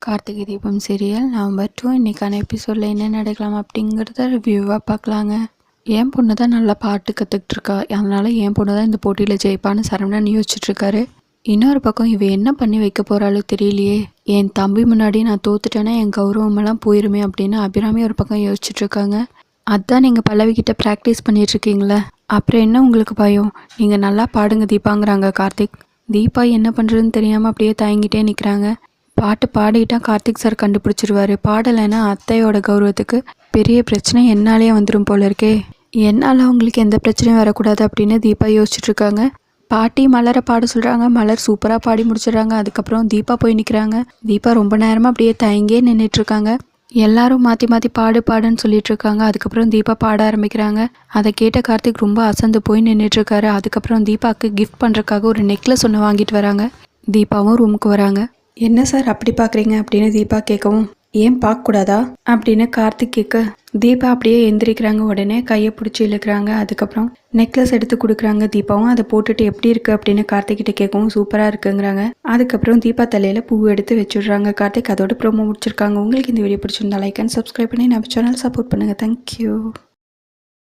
Karthigai Deepam serial November 2 இன்னைக்கான எபிசோடில் என்ன நடக்கலாம் அப்படிங்கிறத ரிவ்யூவாக பார்க்கலாங்க. என் பொண்ணு தான் நல்லா பாட்டு கற்றுக்கிட்டு இருக்கா, அதனால என் பொண்ணு தான் இந்த போட்டியில் ஜெயிப்பான்னு சரவணன் யோசிச்சுட்ருக்காரு. இன்னொரு பக்கம் இவ என்ன பண்ணி வைக்க போகிறாளோ தெரியலையே, என் தம்பி முன்னாடி நான் தோத்துட்டேன்னா என் கௌரவமெல்லாம் போயிருமே அப்படின்னு அபிராமி ஒரு பக்கம் யோசிச்சுட்ருக்காங்க. அதான் நீங்கள் பல்லவிக்கிட்ட ப்ராக்டிஸ் பண்ணிகிட்ருக்கீங்களே, அப்புறம் என்ன உங்களுக்கு பயம்? நீங்கள் நல்லா பாடுங்க தீபாங்கிறாங்க கார்த்திக். தீபா என்ன பண்ணுறதுன்னு தெரியாமல் அப்படியே தயங்கிட்டே நிற்கிறாங்க. பாட்டு பாடிட்டா கார்த்திக் சார் கண்டுபிடிச்சிருவாரு, பாடலைன்னா அத்தையோட கௌரவத்துக்கு பெரிய பிரச்சனை என்னாலேயே வந்துடும் போல இருக்கே. என்னால் அவங்களுக்கு எந்த பிரச்சனையும் வரக்கூடாது அப்படின்னு தீபா யோசிச்சுட்டு இருக்காங்க. பாட்டி மலரை பாட சொல்கிறாங்க, மலர் சூப்பராக பாடி முடிச்சிடுறாங்க. அதுக்கப்புறம் தீபா போய் நிற்கிறாங்க. தீபா ரொம்ப நேரமாக அப்படியே தயங்கே நின்றுட்டுருக்காங்க. எல்லாரும் மாற்றி மாற்றி பாடுன்னு சொல்லிட்டு இருக்காங்க. அதுக்கப்புறம் தீபா பாட ஆரம்பிக்கிறாங்க. அதை கேட்ட கார்த்திக் ரொம்ப அசந்து போய் நின்றுட்டுருக்காரு. அதுக்கப்புறம் தீபாவுக்கு கிஃப்ட் பண்ணுறதுக்காக ஒரு நெக்லஸ் ஒன்று வாங்கிட்டு வராங்க. தீபாவும் ரூமுக்கு வராங்க. என்ன சார் அப்படி பார்க்குறீங்க அப்படின்னு தீபா கேட்கவும், ஏன் பார்க்கக்கூடாதா அப்படின்னு கார்த்திக் கேட்க, தீபா அப்படியே எந்திரிக்கிறாங்க. உடனே கையை பிடிச்சி இழுக்கிறாங்க. அதுக்கப்புறம் நெக்லஸ் எடுத்து கொடுக்குறாங்க. தீபாவும் அதை போட்டுட்டு எப்படி இருக்குது அப்படின்னு கார்த்திக்கிட்ட கேட்கவும் சூப்பராக இருக்குங்கிறாங்க. அதுக்கப்புறம் தீபா தலையில் பூ எடுத்து வச்சுடுறாங்க. கார்த்திக் அதோட ப்ரோமோ முடிச்சிருக்காங்க. உங்களுக்கு இந்த வீடியோ பிடிச்சிருந்தா லைக் அண்ட் சப்ஸ்கிரைப் பண்ணி நம்ம சேனல் சப்போர்ட் பண்ணுங்கள். தேங்க்யூ.